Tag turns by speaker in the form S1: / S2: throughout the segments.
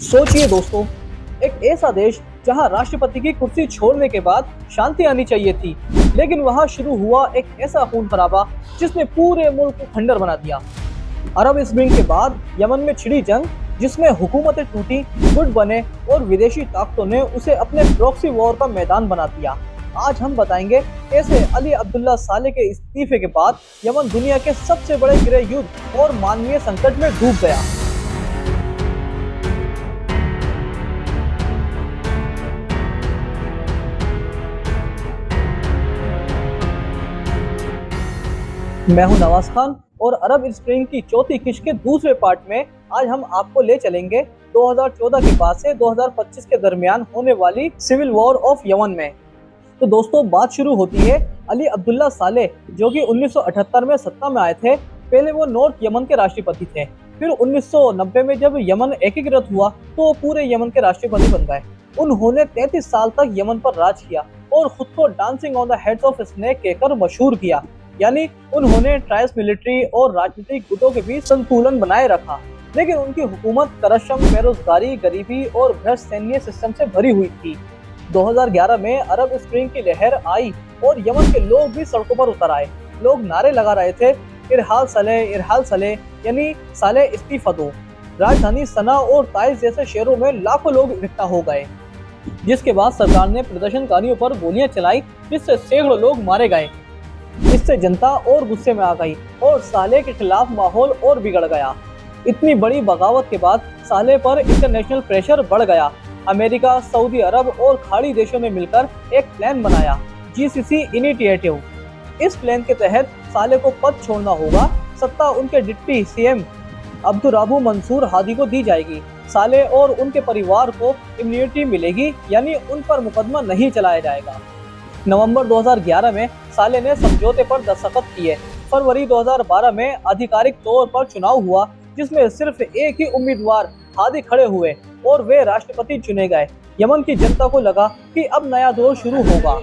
S1: सोचिए दोस्तों, एक ऐसा देश जहां राष्ट्रपति की कुर्सी छोड़ने के बाद शांति आनी चाहिए थी, लेकिन वहां शुरू हुआ एक ऐसा खून खराबा जिसने पूरे मुल्क को खंडर बना दिया। अरब स्प्रिंग के बाद यमन में छिड़ी जंग, जिसमें हुकूमतें टूटी, गुट बने और विदेशी ताकतों ने उसे अपने प्रॉक्सी वॉर का मैदान बना दिया। आज हम बताएंगे कैसे अली अब्दुल्ला साले के इस्तीफे के बाद यमन दुनिया के सबसे बड़े गृह युद्ध और मानवीय संकट में डूब गया। मैं हूं नवाज खान और अरब स्प्रिंग की चौथी किश्त के दूसरे पार्ट में आज हम आपको ले चलेंगे 2014 के बाद से 2025 के दरमियान होने वाली सिविल वॉर ऑफ यमन में। तो दोस्तों, बात शुरू होती है अली अब्दुल्ला साले, जो कि 1978 में सत्ता में आए थे। पहले वो नॉर्थ यमन के राष्ट्रपति थे, फिर 1990 में जब यमन एकीकृत हुआ तो वो पूरे यमन के राष्ट्रपति बन गए। उन्होंने 33 साल तक यमन पर राज किया और खुद को dancing on the heads of snake कहकर मशहूर किया, यानी उन्होंने ट्राइस मिलिट्री और राजनीतिक गुटों के बीच संतुलन बनाए रखा। लेकिन उनकी हुकूमत करप्शन, बेरोजगारी, गरीबी और भ्रष्ट सैन्य सिस्टम से भरी हुई थी। 2011 में अरब स्प्रिंग की लहर आई और यमन के लोग भी सड़कों पर उतर आए। लोग नारे लगा रहे थे, इरहाल सले, यानी साले इस्तीफा दो। राजधानी सना और ताइज जैसे शहरों में लाखों लोग इकट्ठा हो गए, जिसके बाद सरकार ने प्रदर्शनकारियों पर गोलियां चलाई, जिससे सैकड़ों लोग मारे गए। इससे जनता और गुस्से में आ गई और साले के खिलाफ माहौल और बिगड़ गया। इतनी बड़ी बगावत के बाद साले पर इंटरनेशनल प्रेशर बढ़ गया। अमेरिका, सऊदी अरब और खाड़ी देशों ने मिलकर एक प्लान बनाया, जीसीसी इनिशिएटिव। इस प्लान के तहत साले को पद छोड़ना होगा। सत्ता उनके डिप्टी सीएम अब्दुर्रबू मंसूर हादी को दी जाएगी। साले और उनके परिवार को इम्यूनिटी मिलेगी, यानी उन पर मुकदमा नहीं चलाया जाएगा। नवंबर 2011 में साले ने समझौते पर दस्तखत किए। फरवरी 2012 में आधिकारिक तौर पर चुनाव हुआ, जिसमें सिर्फ एक ही उम्मीदवार हादी खड़े हुए और वे राष्ट्रपति चुने गए। यमन की जनता को लगा कि अब नया दौर शुरू होगा,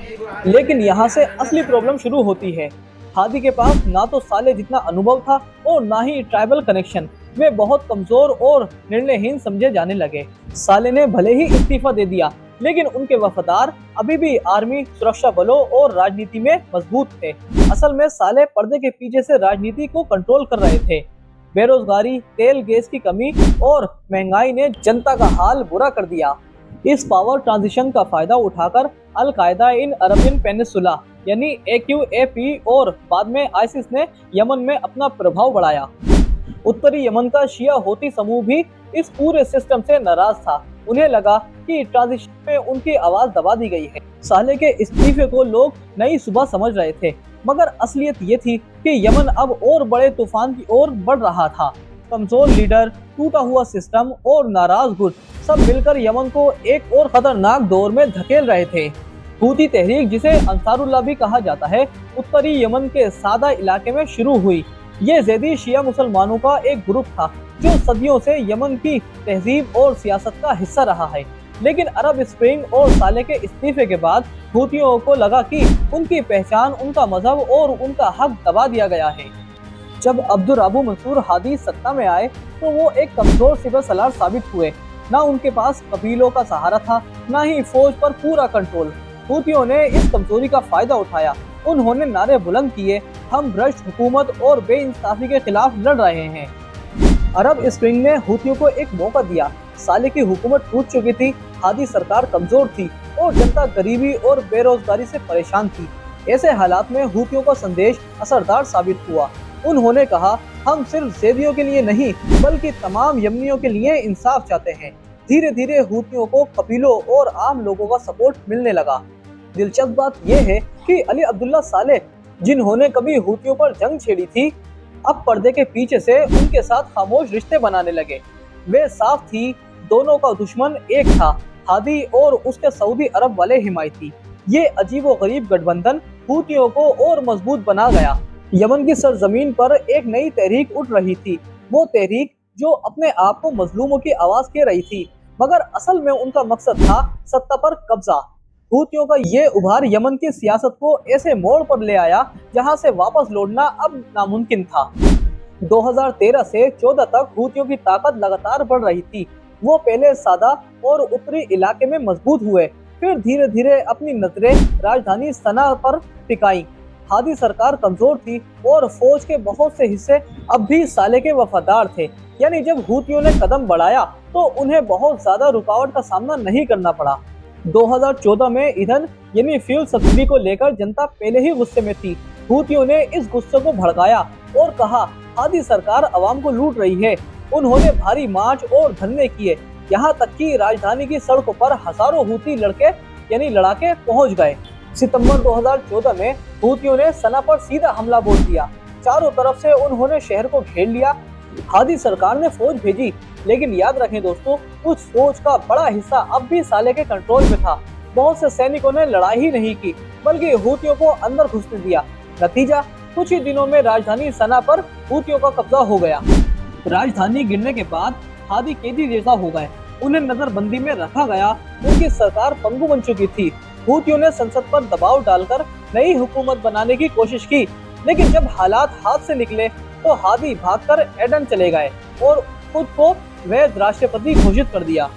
S1: लेकिन यहाँ से असली प्रॉब्लम शुरू होती है। हादी के पास ना तो साले जितना अनुभव था और ना ही ट्राइबल कनेक्शन। वे बहुत कमजोर और निर्णयहीन समझे जाने लगे। साले ने भले ही इस्तीफा दे दिया, लेकिन उनके वफादार अभी भी आर्मी, सुरक्षा बलों और राजनीति में मजबूत थे। असल में साले पर्दे के पीछे से राजनीति को कंट्रोल कर रहे थे। बेरोजगारी, तेल गैस की कमी और महंगाई ने जनता का हाल बुरा कर दिया। इस पावर ट्रांजिशन का फायदा उठाकर अल कायदा इन अरबियन पेनिसुला यानी AQAP और बाद में आईसिस ने यमन में अपना प्रभाव बढ़ाया। उत्तरी यमन का शिया होती समूह भी इस पूरे सिस्टम से नाराज था। उन्हें लगा कि ट्रांजिशन में उनकी आवाज दबा दी गई है। साले के इस्तीफे को लोग नई सुबह समझ रहे थे, मगर असलियत ये थी कि यमन अब और बड़े तूफान की ओर बढ़ रहा था। कमजोर लीडर, टूटा हुआ सिस्टम और नाराज गुट सब मिलकर यमन को एक और खतरनाक दौर में धकेल रहे थे। हूती तहरीक, जिसे अंसारुल्लाह भी कहा जाता है, उत्तरी यमन के सादा इलाके में शुरू हुई। ये ज़ैदी शिया मुसलमानों का एक ग्रुप था जो सदियों से यमन की तहजीब और सियासत का हिस्सा रहा है। लेकिन अरब स्प्रिंग और साले के इस्तीफे के बाद हूतियों को लगा कि उनकी पहचान, उनका मजहब और उनका हक दबा दिया गया है। जब अब्दुर्रबू मंसूर हादी सत्ता में आए तो वो एक कमजोर सिपह सलार साबित हुए। ना उनके पास कबीलों का सहारा था, ना ही फौज पर पूरा कंट्रोल। हूतियों ने इस कमजोरी का फायदा उठाया। उन्होंने नारे बुलंद किए, हम भ्रष्ट हुकूमत और बेइंसाफी के खिलाफ लड़ रहे हैं। अरब स्प्रिंग ने हूतियों को एक मौका दिया। साले की हुकूमत टूट चुकी थी, हादी सरकार कमजोर थी और जनता गरीबी और बेरोजगारी से परेशान थी। ऐसे हालात में हूतियों का संदेश असरदार साबित हुआ। उन्होंने कहा, हम सिर्फ ज़ैदियों के लिए नहीं बल्कि तमाम यमनियों के लिए इंसाफ चाहते हैं। धीरे धीरे हूतियों को कबीलों और आम लोगों का सपोर्ट मिलने लगा। दिलचस्प बात यह है कि अली अब्दुल्ला साले, जिन्होंने कभी हूतियों पर जंग छेड़ी थी, अब पर्दे के पीछे से उनके साथ खामोश रिश्ते बनाने लगे। वे साफ थी, दोनों का दुश्मन एक था, हादी और उसके सऊदी अरब वाले हिमायती। ये अजीबोगरीब गठबंधन हूतियों को और मजबूत बना गया। यमन की सरजमीन पर एक नई तहरीक उठ रही थी, वो तहरीक जो अपने आप को मजलूमों की आवाज कह रही थी, मगर असल में उनका मकसद था सत्ता पर कब्जा। हूतियों का ये उभार यमन की सियासत को ऐसे मोड़ पर ले आया जहां से वापस लौटना अब नामुमकिन था। 2013 से 14 तक हूतियों की ताकत लगातार बढ़ रही थी। वो पहले सादा और उत्तरी इलाके में मजबूत हुए, फिर धीरे धीरे अपनी नजरें राजधानी सना पर टिकाई। हादी सरकार कमजोर थी और फौज के बहुत से हिस्से अब भी साले के वफादार थे। यानी जब हूतियों ने कदम बढ़ाया तो उन्हें बहुत ज्यादा रुकावट का सामना नहीं करना पड़ा। 2014 में ईंधन यानी फ्यूल सब्सिडी को लेकर जनता पहले ही गुस्से में थी। हूतियों ने इस गुस्से को भड़काया और कहा हादी सरकार अवाम को लूट रही है। उन्होंने भारी मार्च और धरने किए, यहाँ तक कि राजधानी की सड़कों पर हजारों हूती लड़ाके पहुंच गए। सितंबर 2014 में हूतियों ने सना पर सीधा हमला बोल दिया। चारों तरफ से उन्होंने शहर को घेर लिया। हादी सरकार ने फौज भेजी, लेकिन याद रखें दोस्तों, उस फौज का बड़ा हिस्सा अब भी साले के कंट्रोल में था। बहुत से सैनिकों ने लड़ाई ही नहीं की, बल्कि हूतियों को अंदर घुसने दिया। नतीजा, कुछ ही दिनों में राजधानी सना पर हूतियों का कब्जा हो गया। राजधानी गिरने के बाद हादी कैदी जैसा हो गए, उन्हें नजरबंदी में रखा गया। उनकी सरकार पंगु बन चुकी थी। हूतियों ने संसद पर दबाव डालकर नई हुकूमत बनाने की कोशिश की, लेकिन जब हालात हाथ से निकले तो हादी भागकर एडन चले गए और खुद को वैध राष्ट्रपति घोषित कर दिया।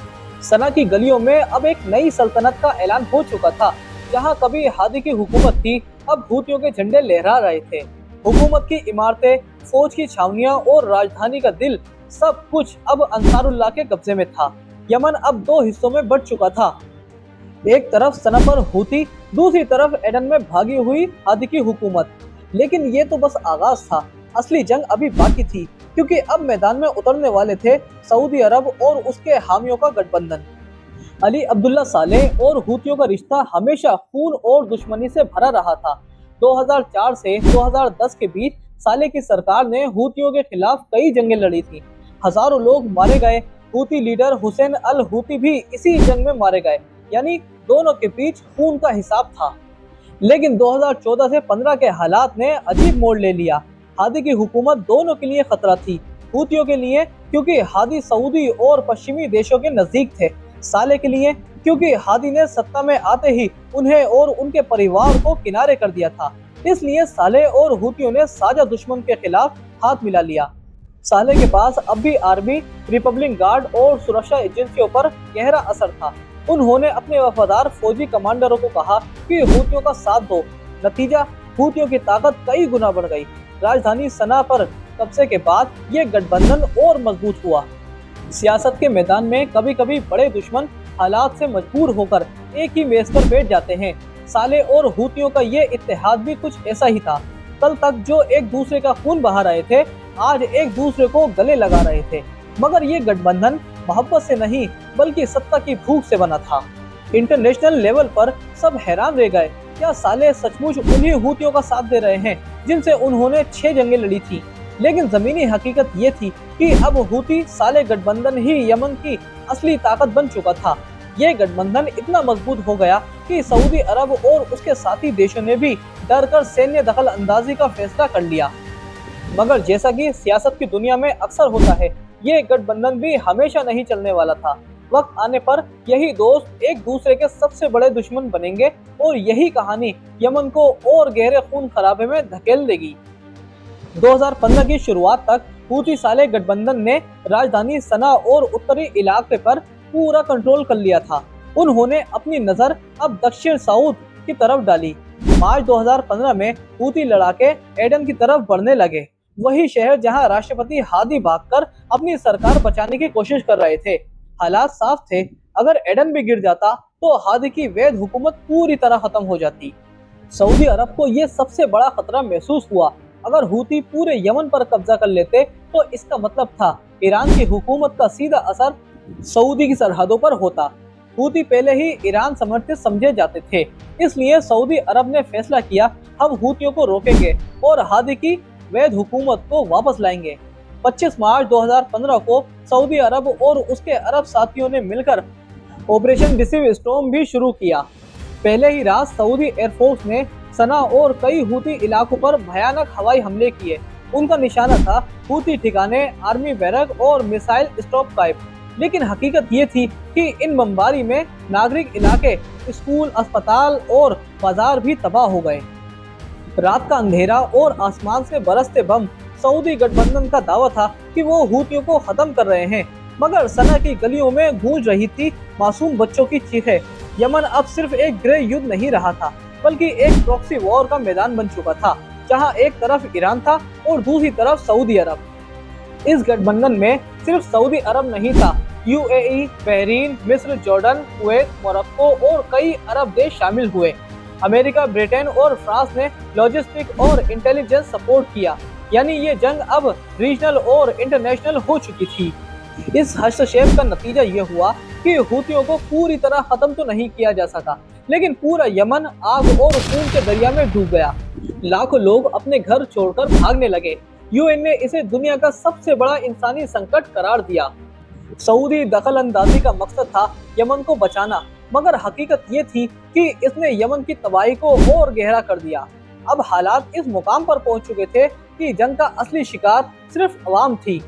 S1: सना की गलियों में अब एक नई सल्तनत का ऐलान हो चुका था। जहां कभी हादी की हुकूमत थी, अब हूतियों के झंडे लहरा रहे थे। हुकूमत की इमारतें, फौज की छावनियां और राजधानी का दिल, सब कुछ अब अंसारुल्लाह के कब्जे में था। यमन अब दो हिस्सों में बढ़ चुका था। एक तरफ सना पर हूती, दूसरी तरफ एडन में भागी हुई हादी की हुकूमत। लेकिन ये तो बस आगाज था, असली जंग अभी बाकी थी, क्योंकि अब मैदान में उतरने वाले थे सऊदी अरब और उसके हामियों का गठबंधन। अली अब्दुल्ला सालेह और हूतियों का रिश्ता हमेशा खून और दुश्मनी से भरा रहा था। 2004 से 2010 के बीच सालेह की सरकार ने हूतियों के खिलाफ कई जंगें लड़ी थी। हजारों लोग मारे गए। Houthi leader Hussain al Houthi भी इसी जंग में मारे गए। यानी दोनों के बीच खून का हिसाब था। लेकिन 2014 से 15 के हालात ने अजीब मोड़ ले लिया। हादी की हुकूमत दोनों के लिए खतरा थी। हूतियों के लिए क्योंकि हादी सऊदी और पश्चिमी देशों के नजदीक थे। साले के लिए क्योंकि हादी ने सत्ता में आते ही उन्हें और उनके परिवार को किनारे कर दिया था। इसलिए साले और हूतियों ने साझा दुश्मन के खिलाफ हाथ मिला लिया। साले के पास अब भी आर्मी, रिपब्लिक गार्ड और सुरक्षा एजेंसियों पर गहरा असर था। उन्होंने अपने वफादार फौजी कमांडरों को कहा कि हूतियों का साथ दो। नतीजा, हूतियों की ताकत कई गुना बढ़ गई। राजधानी सना पर कब्जे के बाद ये गठबंधन और मजबूत हुआ। सियासत के मैदान में कभी कभी बड़े दुश्मन हालात से मजबूर होकर एक ही मेज पर बैठ जाते हैं। साले और हूतियों का ये इत्तेहाद भी कुछ ऐसा ही था। कल तक जो एक दूसरे का खून बहा रहे थे, आज एक दूसरे को गले लगा रहे थे। मगर ये गठबंधन मोहब्बत से नहीं, बल्कि सत्ता की भूख से बना था। इंटरनेशनल लेवल पर सब हैरान रह गए, क्या साले सचमुच उन्हीं हूतियों का साथ दे रहे हैं जिनसे उन्होंने 6 जंगें लड़ी थी। लेकिन जमीनी हकीकत ये थी कि अब हूती साले गठबंधन ही यमन की असली ताकत बन चुका था। ये गठबंधन इतना मजबूत हो गया कि सऊदी अरब और उसके साथी देशों ने भी डर कर सैन्य दखल अंदाजी का फैसला कर लिया। मगर जैसा कि सियासत की दुनिया में अक्सर होता है, ये गठबंधन भी हमेशा नहीं चलने वाला था। वक्त आने पर यही दोस्त एक दूसरे के सबसे बड़े दुश्मन बनेंगे और यही कहानी यमन को और गहरे खून खराबे में धकेल देगी। 2015 की शुरुआत तक हूती साले गठबंधन ने राजधानी सना और उत्तरी इलाके पर पूरा कंट्रोल कर लिया था। उन्होंने अपनी नजर अब दक्षिण साउथ की तरफ डाली। मार्च 2015 में हूती लड़ाके एडन की तरफ बढ़ने लगे, वही शहर जहां राष्ट्रपति हादी भागकर अपनी सरकार बचाने की कोशिश कर रहे थे। हालात साफ थे, अगर एडन भी गिर जाता तो हादी की वैध हुकूमत पूरी तरह खत्म हो जाती। सऊदी अरब को ये सबसे बड़ा खतरा महसूस हुआ। अगर हूती पूरे यमन पर कब्जा कर लेते तो इसका मतलब था ईरान की हुकूमत का सीधा असर सऊदी की सरहदों पर होता। हूती पहले ही ईरान समर्थित समझे जाते थे, इसलिए सऊदी अरब ने फैसला किया हम हूतियों को रोकेंगे और हादी की वैध हुकूमत को वापस लाएंगे। 25 मार्च 2015 को सऊदी अरब और उसके अरब साथियों ने मिलकर ऑपरेशन डिसीव स्टॉर्म भी शुरू किया। पहले ही रात सऊदी एयरफोर्स ने सना और कई हूती इलाकों पर भयानक हवाई हमले किए। उनका निशाना था हूती ठिकाने, आर्मी बैरक और मिसाइल स्टॉप पाइप। लेकिन हकीकत ये थी कि इन बमबारी में नागरिक इलाके, स्कूल, अस्पताल और बाजार भी तबाह हो गए। रात का अंधेरा और आसमान से बरसते बम सऊदी गठबंधन का दावा था कि वो हूतियों को खत्म कर रहे हैं। मगर सना की गलियों में गूंज रही थी मासूम बच्चों की चीखें। यमन अब सिर्फ एक गृह युद्ध नहीं रहा था, बल्कि एक प्रॉक्सी वॉर का मैदान बन चुका था, जहां एक तरफ ईरान था और दूसरी तरफ सऊदी अरब। इस गठबंधन में सिर्फ सऊदी अरब नहीं था, यूएई, बहरीन, मिस्र, जॉर्डन, कुवैत, मोरक्को और कई अरब देश शामिल हुए। अमेरिका, ब्रिटेन और फ्रांस ने लॉजिस्टिक और इंटेलिजेंस सपोर्ट किया, यानी ये जंग अब रीजनल और इंटरनेशनल हो चुकी थी। इस हस्तक्षेप का नतीजा ये हुआ कि हूतियों को पूरी तरह खत्म तो नहीं किया जा सका, लेकिन पूरा यमन आग और खून के दरिया में डूब गया। लाखों लोग अपने घर छोड़कर भागने लगे। यूएन ने इसे दुनिया का सबसे बड़ा इंसानी संकट करार दिया। सऊदी दखल अंदाजी का मकसद था यमन को बचाना, मगर हकीकत ये थी कि इसने यमन की तबाही को और गहरा कर दिया। अब हालात इस मुकाम पर पहुंच चुके थे कि जंग का असली शिकार सिर्फ अवाम थी।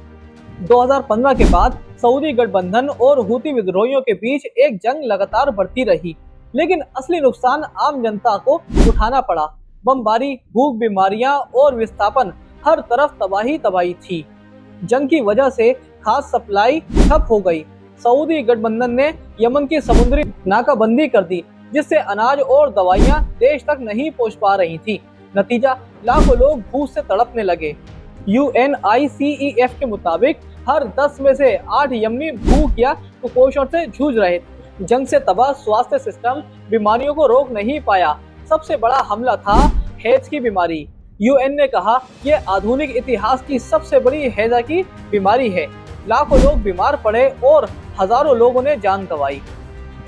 S1: 2015 के बाद सऊदी गठबंधन और हूती विद्रोहियों के बीच एक जंग लगातार बढ़ती रही, लेकिन असली नुकसान आम जनता को उठाना पड़ा। बमबारी, भूख, बीमारियां और विस्थापन, हर तरफ तबाही तबाही थी। जंग की वजह से खास सप्लाई ठप हो गई। सऊदी गठबंधन ने यमन की समुद्री नाकाबंदी कर दी, जिससे अनाज और दवाइयां देश तक नहीं पहुंच पा रही थी। नतीजा, लाखों लोग भूख से तड़पने लगे। UNICEF के मुताबिक हर 10 में से 8 यमनी भूख या कुपोषण से जूझ रहे थे। जंग से तबाह स्वास्थ्य सिस्टम बीमारियों को रोक नहीं पाया। सबसे बड़ा हमला था हैज की बीमारी। यूएन ने कहा, यह आधुनिक इतिहास की सबसे बड़ी हैजा की बीमारी है। लाखों लोग बीमार पड़े और हजारों लोगों ने जान गंवाई।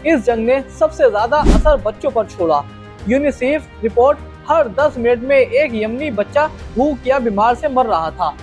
S1: इस जंग ने सबसे ज्यादा असर बच्चों पर छोड़ा। यूनिसेफ रिपोर्ट, हर 10 मिनट में एक यमनी बच्चा भूख या बीमार से मर रहा था।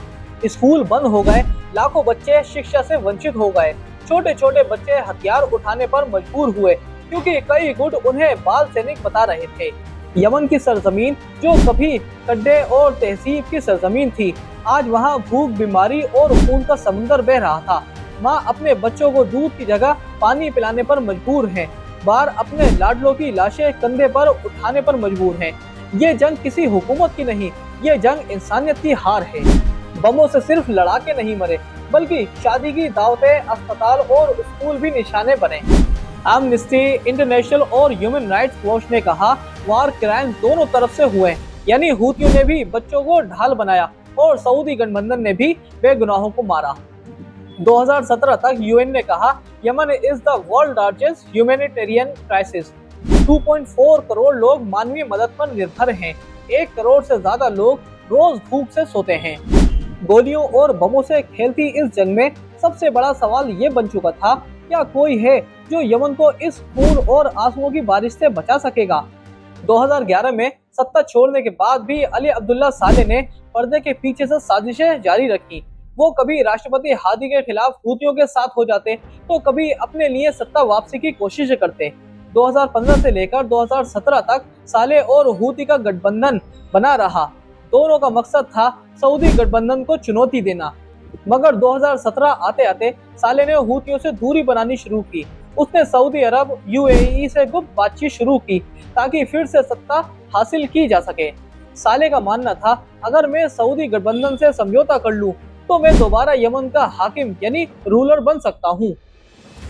S1: स्कूल बंद हो गए, लाखों बच्चे शिक्षा से वंचित हो गए। छोटे छोटे बच्चे हथियार उठाने पर मजबूर हुए, क्योंकि कई गुट उन्हें बाल सैनिक बता रहे थे। यमन की सरजमीन, जो कभी गड्ढे और तहसीब की सरजमीन थी, आज वहाँ भूख, बीमारी और खून का समुंदर बह रहा था। माँ अपने बच्चों को दूध की जगह पानी पिलाने पर मजबूर है। बार अपने लाडलों की लाशें कंधे पर उठाने पर मजबूर हैं। ये जंग किसी हुकूमत की नहीं, ये जंग इंसानियत की हार है। बमों से सिर्फ लड़ाके नहीं मरे, बल्कि शादी की दावतें, अस्पताल और स्कूल भी निशाने बने। एमनेस्टी इंटरनेशनल और ह्यूमन राइट्स वॉच ने कहा, वार क्राइम दोनों तरफ से हुए, यानी हूतियों ने भी बच्चों को ढाल बनाया और सऊदी गठबंधन ने भी बेगुनाहों को मारा। 2017 तक यूएन ने कहा, Yemen is the world largest humanitarian crisis. 2.4 crore लोग मानवीय मदद पर निर्भर हैं। 1 करोड़ से ज्यादा लोग रोज भूख से सोते हैं। गोलियों और बमों से खेलती इस जंग में सबसे बड़ा सवाल ये बन चुका था, क्या कोई है जो यमन को इस खून और आंसुओं की बारिश से बचा सकेगा? 2011 में सत्ता छोड़ने के बाद भी अली अब्दुल्ला साले ने पर्दे के पीछे से साजिशें जारी रखी। वो कभी राष्ट्रपति हादी के खिलाफ हूतियों के साथ हो जाते, तो कभी अपने लिए सत्ता वापसी की कोशिश करते। 2015 से लेकर 2017 तक साले और हूती का गठबंधन बना रहा। दोनों का मकसद था सऊदी गठबंधन को चुनौती देना। मगर 2017 आते आते साले ने हूतियों से दूरी बनानी शुरू की। उसने सऊदी अरब, यूएई से गुप्त बातचीत शुरू की, ताकि फिर से सत्ता हासिल की जा सके। साले का मानना था, अगर मैं सऊदी गठबंधन से समझौता कर लूं, तो मैं दोबारा यमन का हाकिम यानी रूलर बन सकता हूं।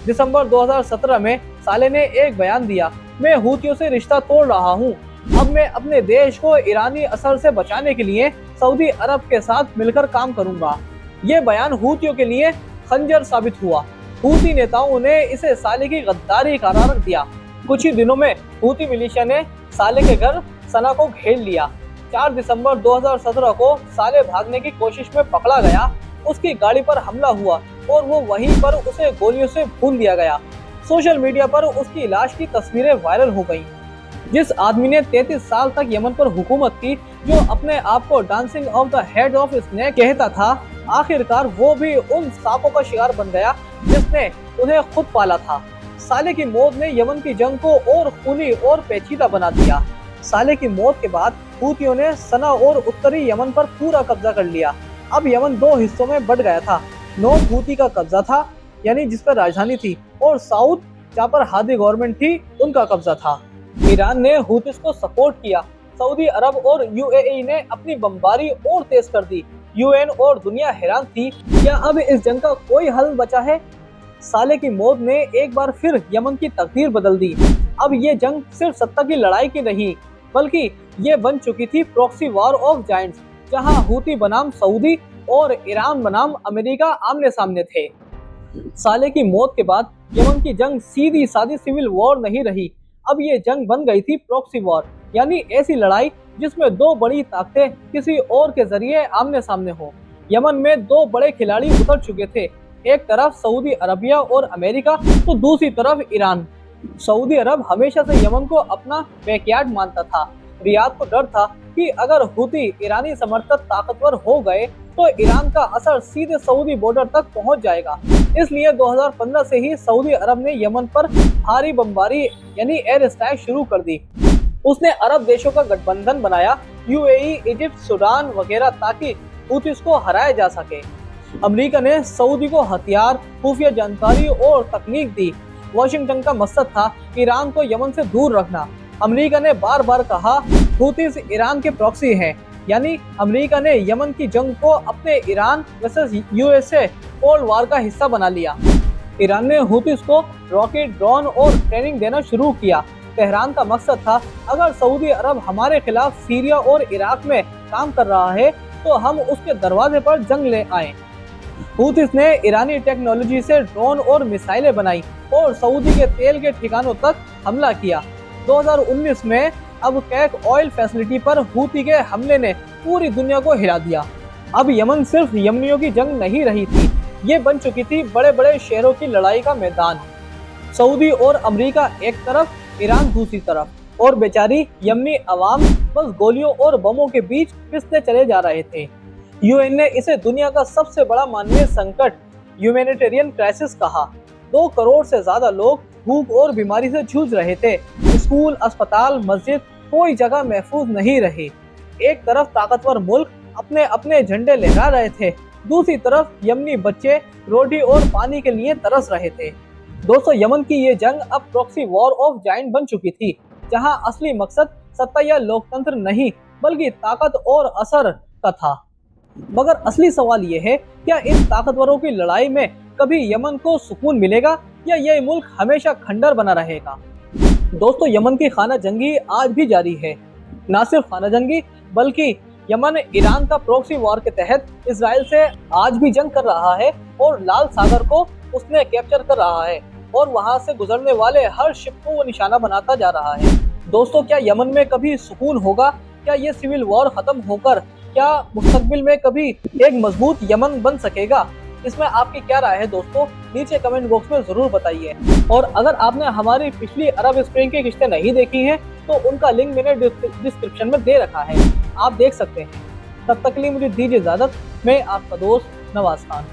S1: दिसंबर 2017 में साले ने एक बयान दिया, मैं हूतियों से रिश्ता तोड़ रहा हूं। अब मैं अपने देश को ईरानी असर से बचाने के लिए सऊदी अरब के साथ मिलकर काम करूंगा। ये बयान हूतियों के लिए खंजर साबित हुआ। हूती नेताओं ने इसे साले की गद्दारी करार दिया। कुछ ही दिनों में हूती मिलिशिया ने साले के घर सना को घेर लिया। 4 दिसंबर 2017 को साले भागने की कोशिश में पकड़ा गया। उसकी गाड़ी पर हमला हुआ और वो वहीं पर उसे गोलियों से भून दिया गया। सोशल मीडिया पर उसकी लाश की तस्वीरें वायरल हो गईं। जिस आदमी ने 33 साल तक यमन पर हुकूमत की, जो अपने आप को dancing of the head of snake कहता था, आखिरकार वो भी उन सांपों का शिकार बन गया जिसने उन्हें खुद पाला था। साले की मौत ने यमन की जंग को और खूनी और पेचीदा बना दिया। साले की मौत के बाद हूतियों ने सना और उत्तरी यमन पर पूरा कब्जा कर लिया। अब यमन 2 हिस्सों में बट गया था। नॉर्थ हूती का कब्जा था, यानी जिस पर राजधानी थी, और साउथ, जहाँ पर हादी गवर्नमेंट थी, उनका कब्जा था। ईरान ने हूतीस को सपोर्ट किया। सऊदी अरब और यूएई ने अपनी बमबारी और तेज कर दी। यूएन और दुनिया हैरान थी। क्या अब इस जंग का कोई हल बचा है? साले की मौत ने एक बार फिर यमन की तकदीर बदल दी। अब ये जंग सिर्फ सत्ता की लड़ाई की नहीं, बल्कि ये बन चुकी थी प्रॉक्सी वॉर ऑफ जायंट्स, जहां हूती बनाम सऊदी और ईरान बनाम अमेरिका आमने सामने थे। साले की मौत के बाद यमन की जंग सीधी सादी सिविल वॉर नहीं रही। अब ये जंग बन गई थी प्रॉक्सी वॉर, यानी ऐसी लड़ाई जिसमें दो बड़ी ताकतें किसी और के जरिए आमने सामने हो। यमन में दो बड़े खिलाड़ी उतर चुके थे, एक तरफ सऊदी अरबिया और अमेरिका, तो दूसरी तरफ ईरान। सऊदी अरब हमेशा से यमन को अपना बैकयार्ड मानता था। रियाद को डर था कि अगर हूती ईरानी समर्थक ताकतवर हो गए तो ईरान का असर सीधे सऊदी बॉर्डर तक पहुंच जाएगा। इसलिए 2015 से ही सऊदी अरब ने यमन पर भारी बमबारी यानी एयर स्ट्राइक शुरू कर दी। उसने अरब देशों का गठबंधन बनाया, यूएई, इजिप्ट, सूडान वगैरह, ताकि हूतीस को हराया जा सके। अमेरिका ने सऊदी को हथियार, खुफिया जानकारी और तकनीक दी। वाशिंगटन का मकसद था ईरान को यमन से दूर रखना। अमेरिका ने बार बार कहा हूतीस ईरान के प्रॉक्सी हैं, यानी अमेरिका ने यमन की जंग को अपने Iran versus USA cold war का हिस्सा बना लिया। ईरान ने हूतीस को रॉकेट, ड्रोन और ट्रेनिंग देना शुरू किया। तेहरान का मकसद था अगर सऊदी अरब हमारे खिलाफ सीरिया और इराक में काम कर रहा है तो हम उसके दरवाजे पर जंग ले आए। हूतीस ने ईरानी टेक्नोलॉजी से ड्रोन और मिसाइलें बनाई और सऊदी के तेल के ठिकानों तक हमला किया। 2019 में अब कैक ऑयल फैसिलिटी पर हूती के हमले ने पूरी दुनिया को हिला दिया। अब यमन सिर्फ यमनियों की जंग नहीं रही थी, ये बन चुकी थी बड़े बड़े शहरों की लड़ाई का मैदान। सऊदी और अमेरिका एक तरफ, ईरान दूसरी तरफ, और बेचारी यमनी अवाम बस गोलियों और बमों के बीच पिसते चले जा रहे थे। यूएन ने इसे दुनिया का सबसे बड़ा मानवीय संकट, ह्यूमैनिटेरियन क्राइसिस कहा। 2 करोड़ से ज्यादा लोग भूख और बीमारी से जूझ रहे थे। स्कूल, अस्पताल, मस्जिद, कोई जगह महफूज नहीं रही। एक तरफ ताकतवर मुल्क अपने अपने झंडे लहरा रहे थे, दूसरी तरफ यमनी बच्चे रोटी और पानी के लिए तरस रहे थे। दोस्तों, यमन की ये जंग अब प्रॉक्सी वॉर ऑफ जायंट बन चुकी थी, जहां असली मकसद सत्ता या लोकतंत्र नहीं बल्कि ताकत और असर का था। मगर असली सवाल ये है, क्या इन ताकतवरों की लड़ाई में कभी यमन को सुकून मिलेगा या ये मुल्क हमेशा खंडर बना रहेगा? दोस्तों, यमन की खाना जंगी आज भी जारी है। न सिर्फ खाना जंगी, बल्कि यमन ईरान का प्रॉक्सी वॉर के तहत इजराइल से आज भी जंग कर रहा है और लाल सागर को उसने कैप्चर कर रहा है और वहां से गुजरने वाले हर शिप को वो निशाना बनाता जा रहा है। दोस्तों, क्या यमन में कभी सुकून होगा? क्या ये सिविल वॉर खत्म होकर क्या मुस्तकबिल में कभी एक मजबूत यमन बन सकेगा? इसमें आपकी क्या राय है दोस्तों? नीचे कमेंट बॉक्स में जरूर बताइए। और अगर आपने हमारी पिछली अरब स्प्रिंग की किस्तें नहीं देखी हैं तो उनका लिंक मैंने डिस्क्रिप्शन में दे रखा है, आप देख सकते हैं। तब तक के लिए मुझे दीजिए इजाजत। मैं आपका दोस्त नवाज खान।